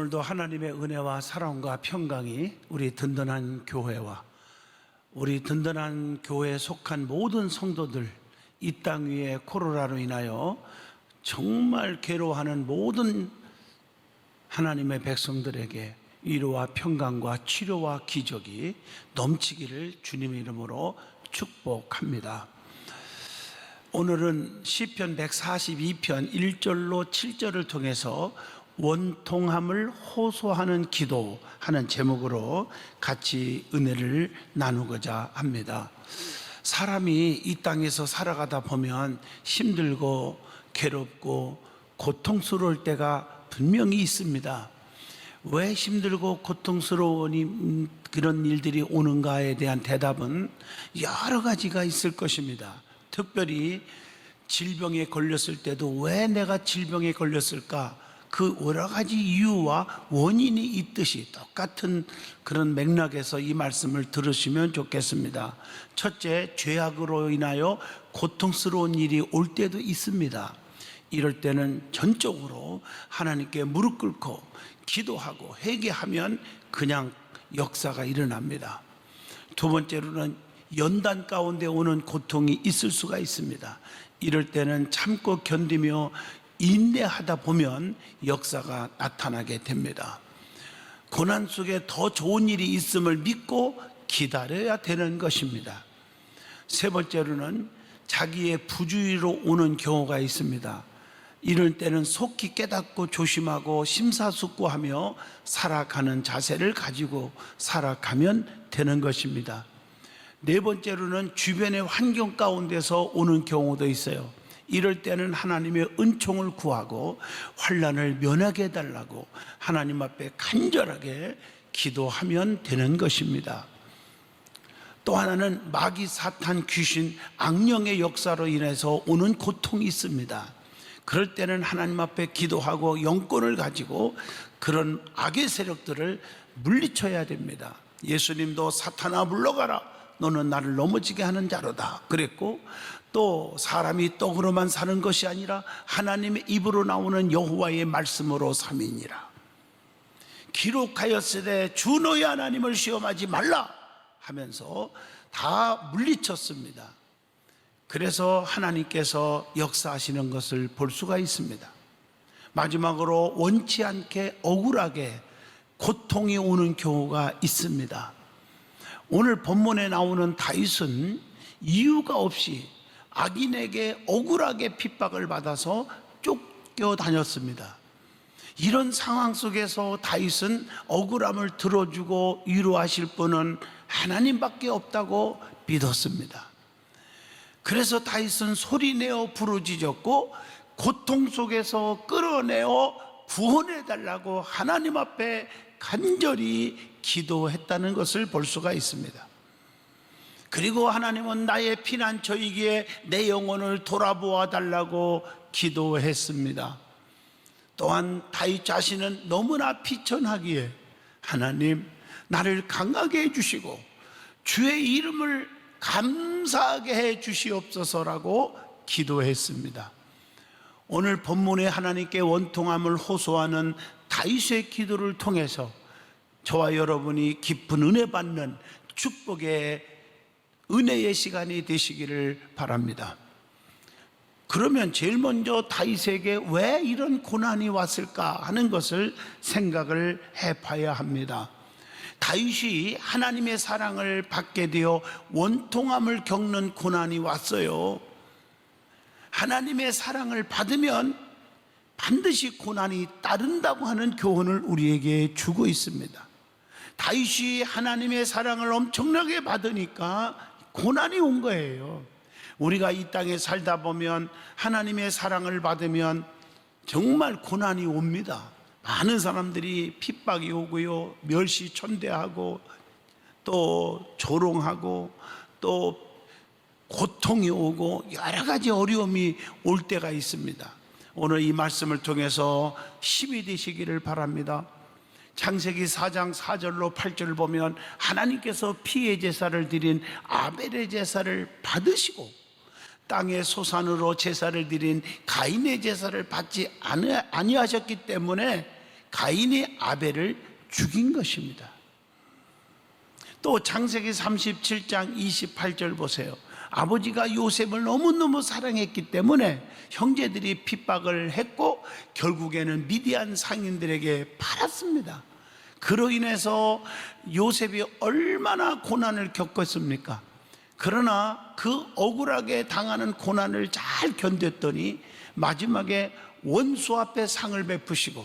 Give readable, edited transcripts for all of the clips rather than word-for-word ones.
오늘도 하나님의 은혜와 사랑과 평강이 우리 든든한 교회와 우리 든든한 교회에 속한 모든 성도들, 이 땅 위에 코로나로 인하여 정말 괴로워하는 모든 하나님의 백성들에게 위로와 평강과 치료와 기적이 넘치기를 주님의 이름으로 축복합니다. 오늘은 시편 142편 1절로 7절을 통해서 원통함을 호소하는 기도하는 제목으로 같이 은혜를 나누고자 합니다. 사람이 이 땅에서 살아가다 보면 힘들고 괴롭고 고통스러울 때가 분명히 있습니다. 왜 힘들고 고통스러운 그런 일들이 오는가에 대한 대답은 여러 가지가 있을 것입니다. 특별히 질병에 걸렸을 때도 왜 내가 질병에 걸렸을까? 그 여러 가지 이유와 원인이 있듯이 똑같은 그런 맥락에서 이 말씀을 들으시면 좋겠습니다. 첫째, 죄악으로 인하여 고통스러운 일이 올 때도 있습니다. 이럴 때는 전적으로 하나님께 무릎 꿇고 기도하고 회개하면 그냥 역사가 일어납니다. 두 번째로는 연단 가운데 오는 고통이 있을 수가 있습니다. 이럴 때는 참고 견디며 인내하다 보면 역사가 나타나게 됩니다. 고난 속에 더 좋은 일이 있음을 믿고 기다려야 되는 것입니다. 세 번째로는 자기의 부주의로 오는 경우가 있습니다. 이럴 때는 속히 깨닫고 조심하고 심사숙고하며 살아가는 자세를 가지고 살아가면 되는 것입니다. 네 번째로는 주변의 환경 가운데서 오는 경우도 있어요. 이럴 때는 하나님의 은총을 구하고 환난을 면하게 해달라고 하나님 앞에 간절하게 기도하면 되는 것입니다. 또 하나는 마귀, 사탄, 귀신, 악령의 역사로 인해서 오는 고통이 있습니다. 그럴 때는 하나님 앞에 기도하고 영권을 가지고 그런 악의 세력들을 물리쳐야 됩니다. 예수님도 사탄아 물러가라, 너는 나를 넘어지게 하는 자로다 그랬고, 또 사람이 떡으로만 사는 것이 아니라 하나님의 입으로 나오는 여호와의 말씀으로 삼이니라. 기록하였으되 주 너희 하나님을 시험하지 말라 하면서 다 물리쳤습니다. 그래서 하나님께서 역사하시는 것을 볼 수가 있습니다. 마지막으로 원치 않게 억울하게 고통이 오는 경우가 있습니다. 오늘 본문에 나오는 다윗은 이유가 없이 악인에게 억울하게 핍박을 받아서 쫓겨다녔습니다. 이런 상황 속에서 다윗은 억울함을 들어주고 위로하실 분은 하나님밖에 없다고 믿었습니다. 그래서 다윗은 소리내어 부르짖었고 고통 속에서 끌어내어 구원해달라고 하나님 앞에 간절히 기도했다는 것을 볼 수가 있습니다. 그리고 하나님은 나의 피난처이기에 내 영혼을 돌아보아 달라고 기도했습니다. 또한 다윗 자신은 너무나 비천하기에 하나님 나를 강하게 해주시고 주의 이름을 감사하게 해 주시옵소서라고 기도했습니다. 오늘 본문에 하나님께 원통함을 호소하는 다윗의 기도를 통해서 저와 여러분이 깊은 은혜 받는 축복의 은혜의 시간이 되시기를 바랍니다. 그러면 제일 먼저 다윗에게 왜 이런 고난이 왔을까 하는 것을 생각을 해봐야 합니다. 다윗이 하나님의 사랑을 받게 되어 원통함을 겪는 고난이 왔어요. 하나님의 사랑을 받으면 반드시 고난이 따른다고 하는 교훈을 우리에게 주고 있습니다. 다윗이 하나님의 사랑을 엄청나게 받으니까 고난이 온 거예요. 우리가 이 땅에 살다 보면 하나님의 사랑을 받으면 정말 고난이 옵니다. 많은 사람들이 핍박이 오고요, 멸시천대하고 또 조롱하고 또 고통이 오고 여러 가지 어려움이 올 때가 있습니다. 오늘 이 말씀을 통해서 힘이 되시기를 바랍니다. 창세기 4장 4절로 8절을 보면 하나님께서 피의 제사를 드린 아벨의 제사를 받으시고 땅의 소산으로 제사를 드린 가인의 제사를 받지 아니하셨기 때문에 가인이 아벨을 죽인 것입니다. 또 창세기 37장 28절 보세요. 아버지가 요셉을 너무너무 사랑했기 때문에 형제들이 핍박을 했고 결국에는 미디안 상인들에게 팔았습니다. 그로 인해서 요셉이 얼마나 고난을 겪었습니까? 그러나 그 억울하게 당하는 고난을 잘 견뎠더니 마지막에 원수 앞에 상을 베푸시고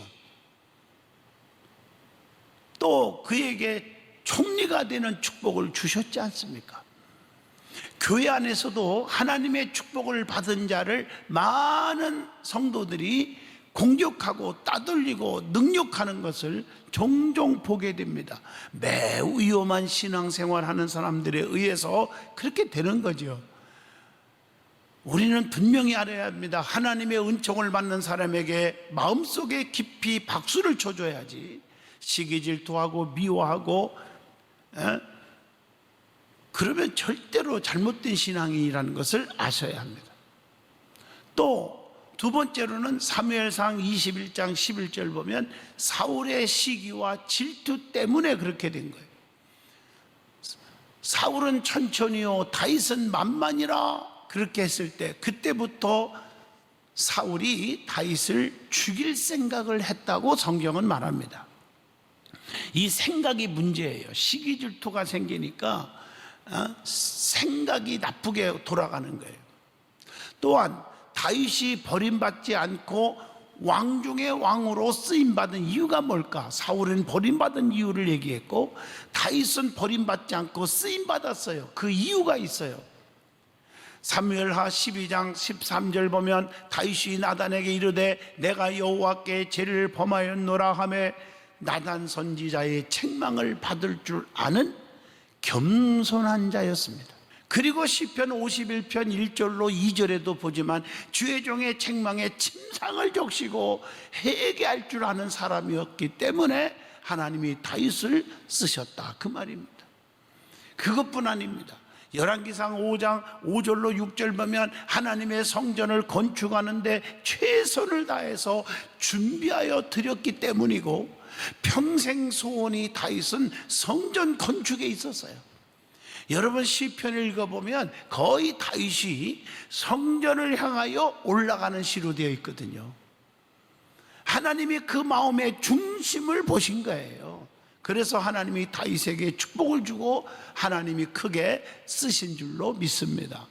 또 그에게 총리가 되는 축복을 주셨지 않습니까? 교회 안에서도 하나님의 축복을 받은 자를 많은 성도들이 공격하고 따돌리고 능욕하는 것을 종종 보게 됩니다. 매우 위험한 신앙생활하는 사람들에 의해서 그렇게 되는 거죠. 우리는 분명히 알아야 합니다. 하나님의 은총을 받는 사람에게 마음속에 깊이 박수를 쳐줘야지 시기 질투하고 미워하고 그러면 절대로 잘못된 신앙이라는 것을 아셔야 합니다. 또 두 번째로는 사무엘상 21장 11절 보면 사울의 시기와 질투 때문에 그렇게 된 거예요. 사울은 천천히요 다윗은 만만이라 그렇게 했을 때 그때부터 사울이 다윗을 죽일 생각을 했다고 성경은 말합니다. 이 생각이 문제예요. 시기 질투가 생기니까 생각이 나쁘게 돌아가는 거예요. 또한 다윗이 버림받지 않고 왕 중의 왕으로 쓰임받은 이유가 뭘까? 사울은 버림받은 이유를 얘기했고 다윗은 버림받지 않고 쓰임받았어요. 그 이유가 있어요. 사무엘하 12장 13절 보면 다윗이 나단에게 이르되 내가 여호와께 죄를 범하였노라 하매 나단 선지자의 책망을 받을 줄 아는 겸손한 자였습니다. 그리고 시편 51편 1절로 2절에도 보지만 주의 종의 책망에 침상을 적시고 회개할 줄 아는 사람이었기 때문에 하나님이 다윗을 쓰셨다 그 말입니다. 그것뿐 아닙니다. 열왕기상 5장 5절로 6절 보면 하나님의 성전을 건축하는데 최선을 다해서 준비하여 드렸기 때문이고 평생 소원이 다윗은 성전 건축에 있었어요. 여러분 시편을 읽어보면 거의 다윗이 성전을 향하여 올라가는 시로 되어 있거든요. 하나님이 그 마음의 중심을 보신 거예요. 그래서 하나님이 다윗에게 축복을 주고 하나님이 크게 쓰신 줄로 믿습니다.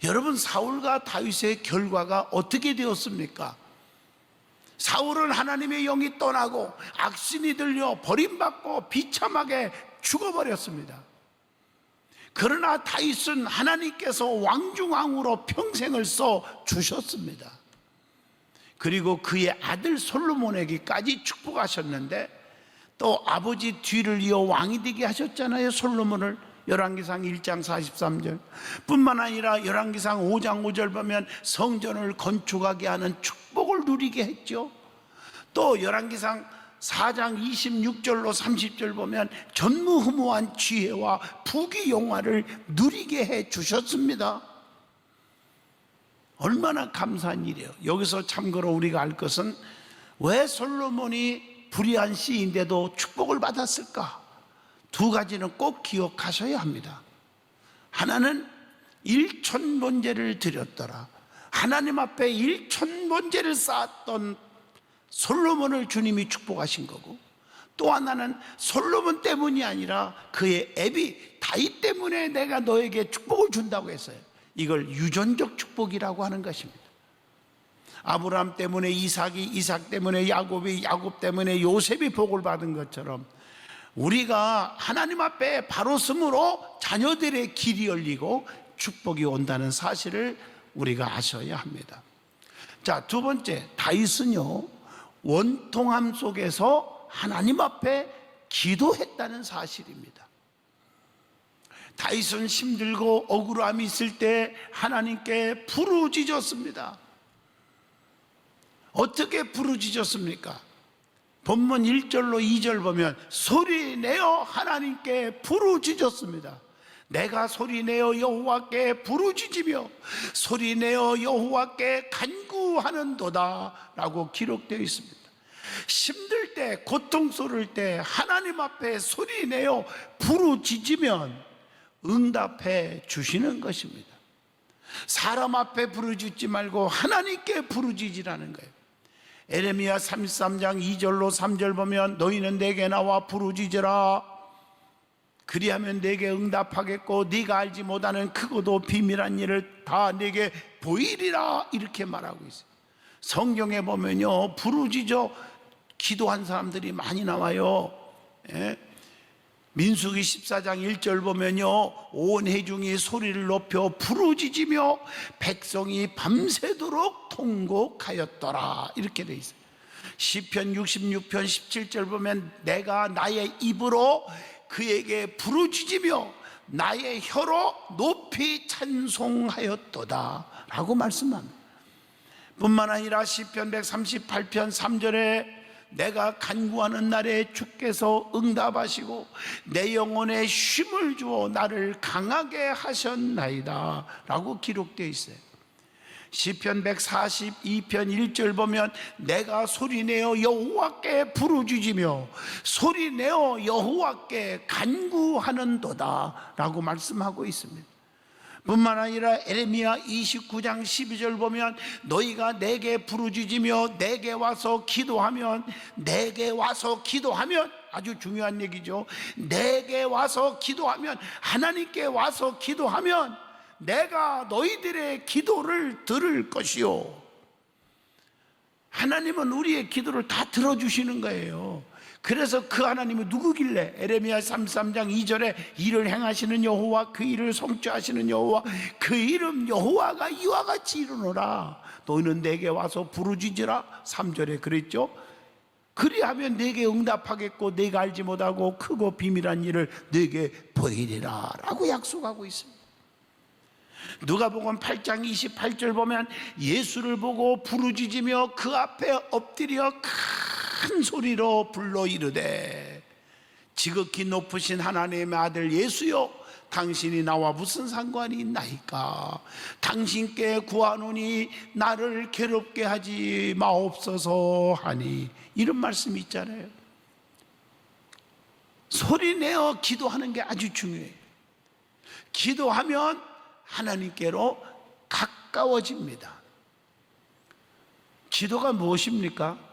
여러분 사울과 다윗의 결과가 어떻게 되었습니까? 사울은 하나님의 영이 떠나고 악신이 들려 버림받고 비참하게 죽어버렸습니다. 그러나 다윗은 하나님께서 왕중왕으로 평생을 써 주셨습니다. 그리고 그의 아들 솔로몬에게까지 축복하셨는데 또 아버지 뒤를 이어 왕이 되게 하셨잖아요. 솔로몬을 열왕기상 1장 43절 뿐만 아니라 열왕기상 5장 5절 보면 성전을 건축하게 하는 축복을 누리게 했죠. 또 열왕기상 4장 26절로 30절 보면 전무후무한 지혜와 부귀영화를 누리게 해 주셨습니다. 얼마나 감사한 일이에요. 여기서 참고로 우리가 알 것은 왜 솔로몬이 불의한 시인데도 축복을 받았을까? 두 가지는 꼭 기억하셔야 합니다. 하나는 일천번제를 드렸더라. 하나님 앞에 일천번제를 쌓았던 솔로몬을 주님이 축복하신 거고 또 하나는 솔로몬 때문이 아니라 그의 애비 다윗 때문에 내가 너에게 축복을 준다고 했어요. 이걸 유전적 축복이라고 하는 것입니다. 아브라함 때문에 이삭이, 이삭 때문에 야곱이, 야곱 때문에 요셉이 복을 받은 것처럼 우리가 하나님 앞에 바로 섬으로 자녀들의 길이 열리고 축복이 온다는 사실을 우리가 아셔야 합니다. 자, 두 번째, 다윗은요 원통함 속에서 하나님 앞에 기도했다는 사실입니다. 다윗은 힘들고 억울함이 있을 때 하나님께 부르짖었습니다. 어떻게 부르짖었습니까? 본문 1절로 2절 보면 소리내어 하나님께 부르짖었습니다. 내가 소리내어 여호와께 부르짖으며 소리내어 여호와께 간구하는도다 라고 기록되어 있습니다. 힘들 찔릴 때, 고통스러울 때 하나님 앞에 소리내어 부르짖으면 응답해 주시는 것입니다. 사람 앞에 부르짖지 말고 하나님께 부르짖으라는 거예요. 에레미야 33장 2절로 3절 보면 너희는 내게 나와 부르짖으라. 그리하면 내게 응답하겠고 네가 알지 못하는 크고도 비밀한 일을 다 내게 보이리라. 이렇게 말하고 있어요. 성경에 보면요, 부르짖어 기도한 사람들이 많이 나와요. 예? 민수기 14장 1절 보면요, 온 회중이 소리를 높여 부르짖으며 백성이 밤새도록 통곡하였더라. 이렇게 돼 있어요. 시편 66편 17절 보면 내가 나의 입으로 그에게 부르짖으며 나의 혀로 높이 찬송하였도다 라고 말씀합니다. 뿐만 아니라 시편 138편 3절에 내가 간구하는 날에 주께서 응답하시고 내 영혼에 쉼을 주어 나를 강하게 하셨나이다 라고 기록되어 있어요. 시편 142편 1절 보면 내가 소리내어 여호와께 부르짖으며 소리내어 여호와께 간구하는도다 라고 말씀하고 있습니다. 뿐만 아니라 에레미야 29장 12절 보면 너희가 내게 부르짖으며 내게 와서 기도하면 아주 중요한 얘기죠. 내게 와서 기도하면, 하나님께 와서 기도하면 내가 너희들의 기도를 들을 것이요. 하나님은 우리의 기도를 다 들어주시는 거예요. 그래서 그 하나님은 누구길래? 에레미야 33장 2절에 일을 행하시는 여호와, 그 일을 성취하시는 여호와, 그 이름 여호와가 이와 같이 이르노라. 너희는 내게 와서 부르짖으라. 3절에 그랬죠. 그리하면 내게 응답하겠고 내가 알지 못하고 크고 비밀한 일을 내게 보이리라 라고 약속하고 있습니다. 누가복음 8장 28절 보면 예수를 보고 부르짖으며 그 앞에 엎드려 큰 소리로 불러 이르되 지극히 높으신 하나님의 아들 예수여, 당신이 나와 무슨 상관이 있나이까? 당신께 구하노니 나를 괴롭게 하지 마옵소서 하니. 이런 말씀이 있잖아요. 소리내어 기도하는 게 아주 중요해요. 기도하면 하나님께로 가까워집니다. 기도가 무엇입니까?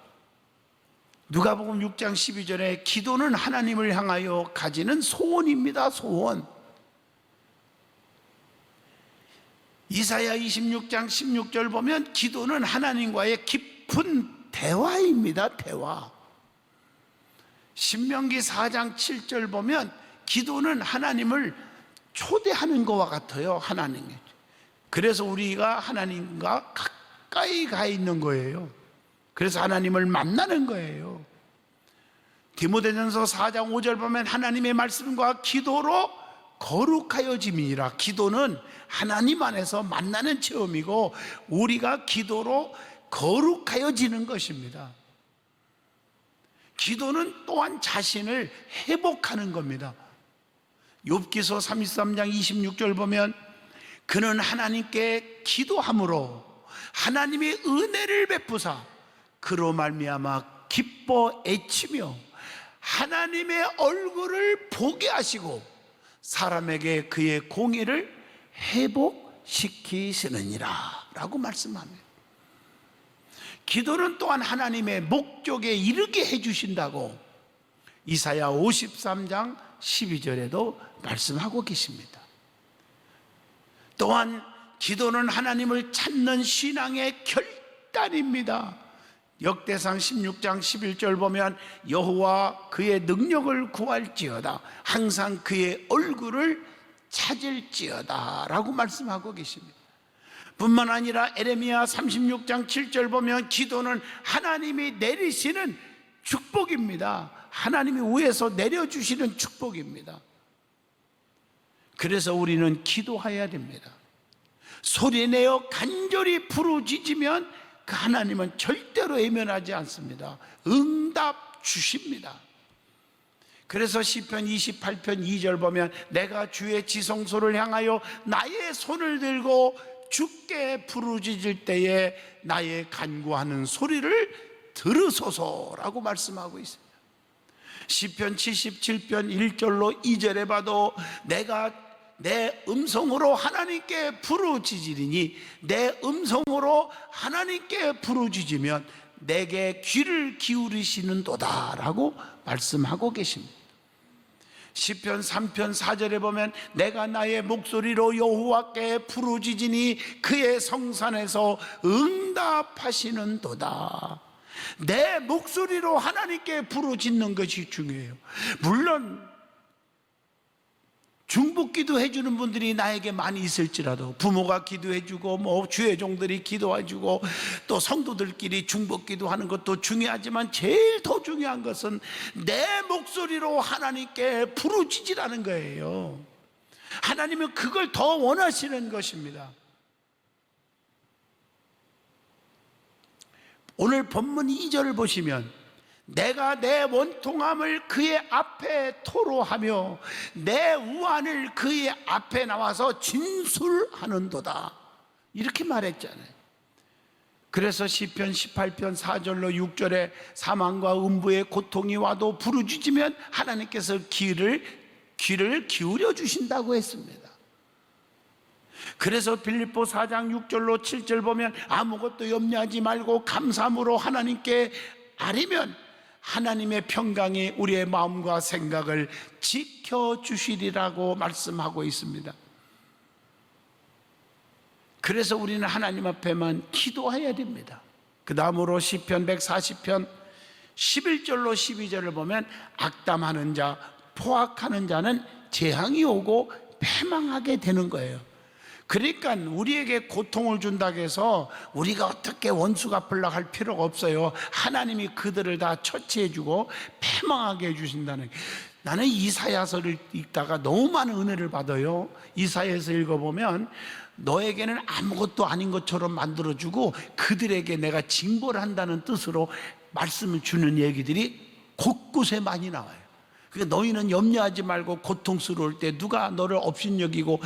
누가복음 6장 12절에 기도는 하나님을 향하여 가지는 소원입니다. 소원. 이사야 26장 16절 보면 기도는 하나님과의 깊은 대화입니다. 대화. 신명기 4장 7절 보면 기도는 하나님을 초대하는 것과 같아요. 하나님이. 그래서 우리가 하나님과 가까이 가 있는 거예요. 그래서 하나님을 만나는 거예요. 디모데전서 4장 5절 보면 하나님의 말씀과 기도로 거룩하여짐이니라. 기도는 하나님 안에서 만나는 체험이고 우리가 기도로 거룩하여지는 것입니다. 기도는 또한 자신을 회복하는 겁니다. 욥기서 33장 26절 보면 그는 하나님께 기도함으로 하나님의 은혜를 베푸사 그로 말미암아 기뻐 애치며 하나님의 얼굴을 보게 하시고 사람에게 그의 공의를 회복시키시느니라 라고 말씀합니다. 기도는 또한 하나님의 목적에 이르게 해주신다고 이사야 53장 12절에도 말씀하고 계십니다. 또한 기도는 하나님을 찾는 신앙의 결단입니다. 역대상 16장 11절 보면 여호와 그의 능력을 구할지어다 항상 그의 얼굴을 찾을지어다 라고 말씀하고 계십니다. 뿐만 아니라 에레미야 36장 7절 보면 기도는 하나님이 내리시는 축복입니다. 하나님이 위에서 내려주시는 축복입니다. 그래서 우리는 기도해야 됩니다. 소리내어 간절히 부르짖으면 그 하나님은 절대로 외면하지 않습니다. 응답 주십니다. 그래서 시편 28편 2절 보면 내가 주의 지성소를 향하여 나의 손을 들고 주께 부르짖을 때에 나의 간구하는 소리를 들으소서라고 말씀하고 있습니다. 시편 77편 1절로 2절에 봐도 내가 내 음성으로 하나님께 부르짖으리니 내 음성으로 하나님께 부르짖으면 내게 귀를 기울이시는도다 라고 말씀하고 계십니다. 시편 3편 4절에 보면 내가 나의 목소리로 여호와께 부르짖으니 그의 성산에서 응답하시는도다. 내 목소리로 하나님께 부르짖는 것이 중요해요. 물론 중보 기도해 주는 분들이 나에게 많이 있을지라도, 부모가 기도해 주고 주의 종들이 기도해 주고 또 성도들끼리 중보 기도하는 것도 중요하지만 제일 더 중요한 것은 내 목소리로 하나님께 부르짖으라는 거예요. 하나님은 그걸 더 원하시는 것입니다. 오늘 본문 2절을 보시면 내가 내 원통함을 그의 앞에 토로하며 내 우환을 그의 앞에 나와서 진술하는도다, 이렇게 말했잖아요. 그래서 시편 18편 4절로 6절에 사망과 음부의 고통이 와도 부르짖으면 하나님께서 귀를 기울여 주신다고 했습니다. 그래서 빌립보 4장 6절로 7절 보면 아무것도 염려하지 말고 감사함으로 하나님께 아뢰면 하나님의 평강이 우리의 마음과 생각을 지켜주시리라고 말씀하고 있습니다. 그래서 우리는 하나님 앞에만 기도해야 됩니다. 그 다음으로 시편 140편 11절로 12절을 보면 악담하는 자, 포악하는 자는 재앙이 오고 패망하게 되는 거예요. 그러니까 우리에게 고통을 준다고 해서 우리가 어떻게 원수 갚으려고 할 필요가 없어요. 하나님이 그들을 다 처치해 주고 패망하게 해주신다는. 나는 이사야서를 읽다가 너무 많은 은혜를 받아요. 이사야서 읽어보면 너에게는 아무것도 아닌 것처럼 만들어주고 그들에게 내가 징벌을 한다는 뜻으로 말씀을 주는 얘기들이 곳곳에 많이 나와요. 그러니까 너희는 염려하지 말고 고통스러울 때 누가 너를 업신여기고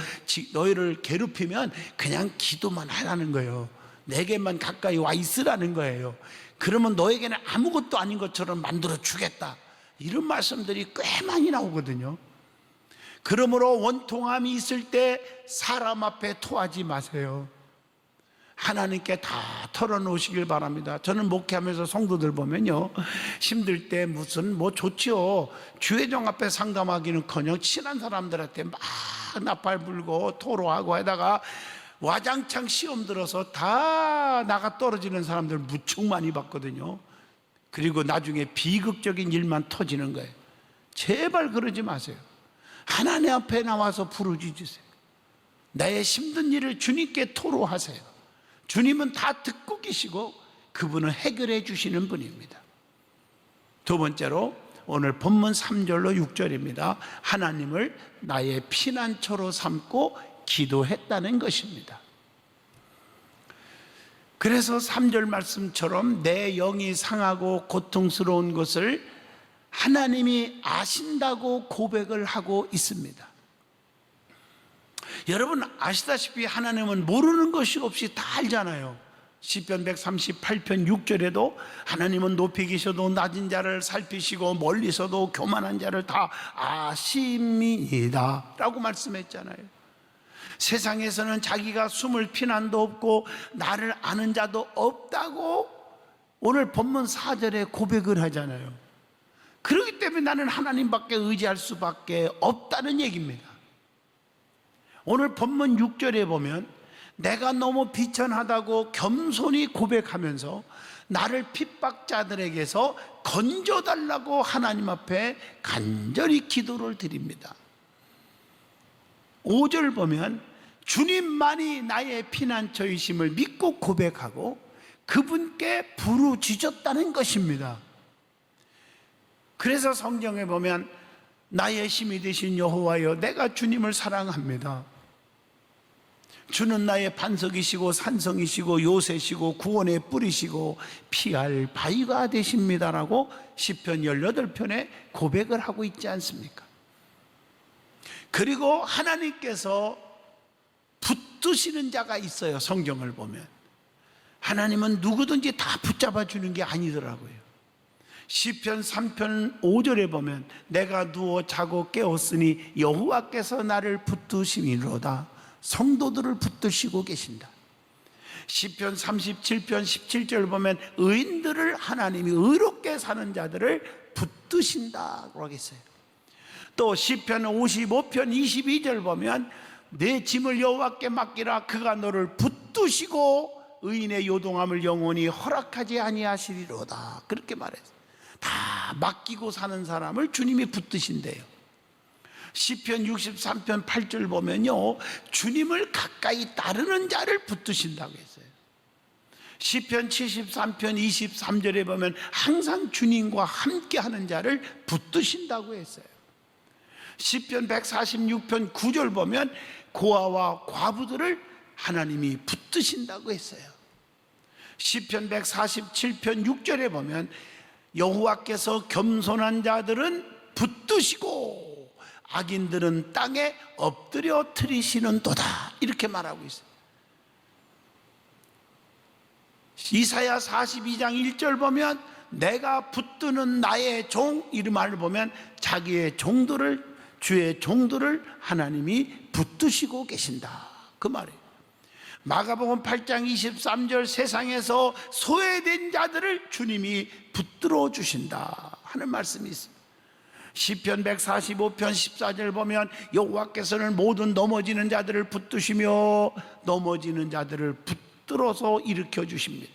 너희를 괴롭히면 그냥 기도만 하라는 거예요. 내게만 가까이 와 있으라는 거예요. 그러면 너에게는 아무것도 아닌 것처럼 만들어 주겠다, 이런 말씀들이 꽤 많이 나오거든요. 그러므로 원통함이 있을 때 사람 앞에 토하지 마세요. 하나님께 다 털어놓으시길 바랍니다. 저는 목회하면서 성도들 보면요, 힘들 때 무슨 좋지요, 주회종 앞에 상담하기는커녕 친한 사람들한테 막 나팔 불고 토로하고 하다가 와장창 시험 들어서 다 나가 떨어지는 사람들 무척 많이 봤거든요. 그리고 나중에 비극적인 일만 터지는 거예요. 제발 그러지 마세요. 하나님 앞에 나와서 부르짖으세요. 나의 힘든 일을 주님께 토로하세요. 주님은 다 듣고 계시고 그분은 해결해 주시는 분입니다. 두 번째로 오늘 본문 3절로 6절입니다. 하나님을 나의 피난처로 삼고 기도했다는 것입니다. 그래서 3절 말씀처럼 내 영이 상하고 고통스러운 것을 하나님이 아신다고 고백을 하고 있습니다. 여러분 아시다시피 하나님은 모르는 것이 없이 다 알잖아요. 시편 138편 6절에도 하나님은 높이 계셔도 낮은 자를 살피시고 멀리서도 교만한 자를 다 아심이다 라고 말씀했잖아요. 세상에서는 자기가 숨을 피난도 없고 나를 아는 자도 없다고 오늘 본문 4절에 고백을 하잖아요. 그렇기 때문에 나는 하나님밖에 의지할 수밖에 없다는 얘기입니다. 오늘 본문 6절에 보면 내가 너무 비천하다고 겸손히 고백하면서 나를 핍박자들에게서 건져달라고 하나님 앞에 간절히 기도를 드립니다. 5절 보면 주님만이 나의 피난처이심을 믿고 고백하고 그분께 부르짖었다는 것입니다. 그래서 성경에 보면 나의 힘이 되신 여호와여, 내가 주님을 사랑합니다. 주는 나의 반석이시고 산성이시고 요새시고 구원의 뿌리시고 피할 바위가 되십니다라고 시편 18편에 고백을 하고 있지 않습니까? 그리고 하나님께서 붙드시는 자가 있어요. 성경을 보면 하나님은 누구든지 다 붙잡아 주는 게 아니더라고요. 시편 3편 5절에 보면 내가 누워 자고 깨었으니 여호와께서 나를 붙드시미로다. 성도들을 붙드시고 계신다. 시편 37편 17절 보면 의인들을 하나님이 의롭게 사는 자들을 붙드신다고 하겠어요. 또 시편 55편 22절 보면 내 짐을 여호와께 맡기라 그가 너를 붙드시고 의인의 요동함을 영원히 허락하지 아니하시리로다. 그렇게 말했어요. 다 맡기고 사는 사람을 주님이 붙드신대요. 시편 63편 8절 보면요, 주님을 가까이 따르는 자를 붙드신다고 했어요. 시편 73편 23절에 보면 항상 주님과 함께하는 자를 붙드신다고 했어요. 시편 146편 9절 보면 고아와 과부들을 하나님이 붙드신다고 했어요. 시편 147편 6절에 보면 여호와께서 겸손한 자들은 붙드시고 악인들은 땅에 엎드려 트리시는도다. 이렇게 말하고 있어요. 이사야 42장 1절 보면 내가 붙드는 나의 종, 이 말을 보면 자기의 종들을, 주의 종들을 하나님이 붙드시고 계신다, 그 말이에요. 마가복음 8장 23절 세상에서 소외된 자들을 주님이 붙들어 주신다 하는 말씀이 있습니다. 시편 145편 14절 보면 여호와께서는 모든 넘어지는 자들을 붙드시며 넘어지는 자들을 붙들어서 일으켜 주십니다.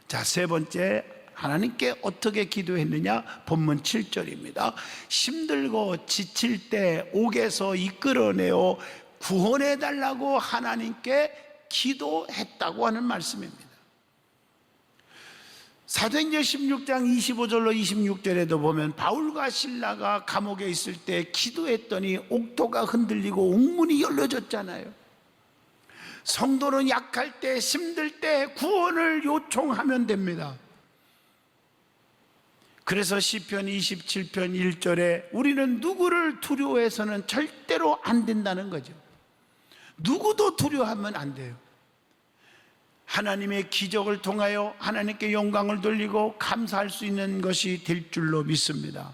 자, 세 번째, 하나님께 어떻게 기도했느냐? 본문 7절입니다. 힘들고 지칠 때 옥에서 이끌어내어 구원해 달라고 하나님께 기도했다고 하는 말씀입니다. 사도행전 16장 25절로 26절에도 보면 바울과 실라가 감옥에 있을 때 기도했더니 옥도가 흔들리고 옥문이 열려졌잖아요. 성도는 약할 때, 힘들 때 구원을 요청하면 됩니다. 그래서 시편 27편 1절에 우리는 누구를 두려워해서는 절대로 안 된다는 거죠. 누구도 두려워하면 안 돼요. 하나님의 기적을 통하여 하나님께 영광을 돌리고 감사할 수 있는 것이 될 줄로 믿습니다.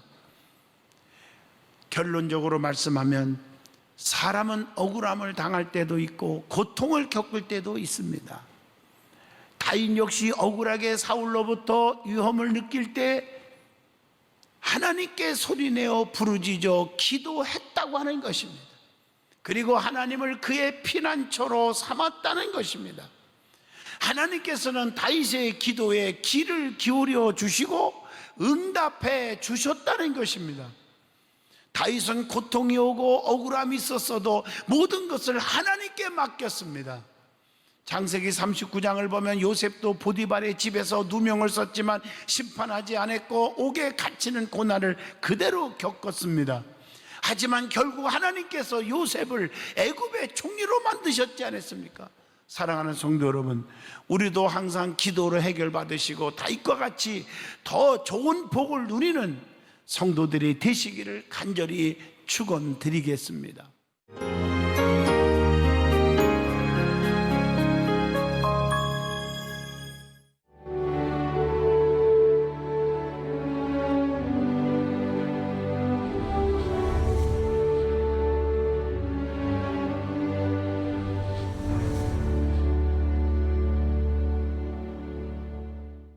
결론적으로 말씀하면 사람은 억울함을 당할 때도 있고 고통을 겪을 때도 있습니다. 다윗 역시 억울하게 사울로부터 위험을 느낄 때 하나님께 소리내어 부르짖어 기도했다고 하는 것입니다. 그리고 하나님을 그의 피난처로 삼았다는 것입니다. 하나님께서는 다윗의 기도에 귀를 기울여 주시고 응답해 주셨다는 것입니다. 다윗은 고통이 오고 억울함이 있었어도 모든 것을 하나님께 맡겼습니다. 창세기 39장을 보면 요셉도 보디발의 집에서 누명을 썼지만 심판하지 않았고 옥에 갇히는 고난을 그대로 겪었습니다. 하지만 결국 하나님께서 요셉을 애굽의 총리로 만드셨지 않았습니까? 사랑하는 성도 여러분, 우리도 항상 기도로 해결받으시고 다윗과 같이 더 좋은 복을 누리는 성도들이 되시기를 간절히 축원드리겠습니다.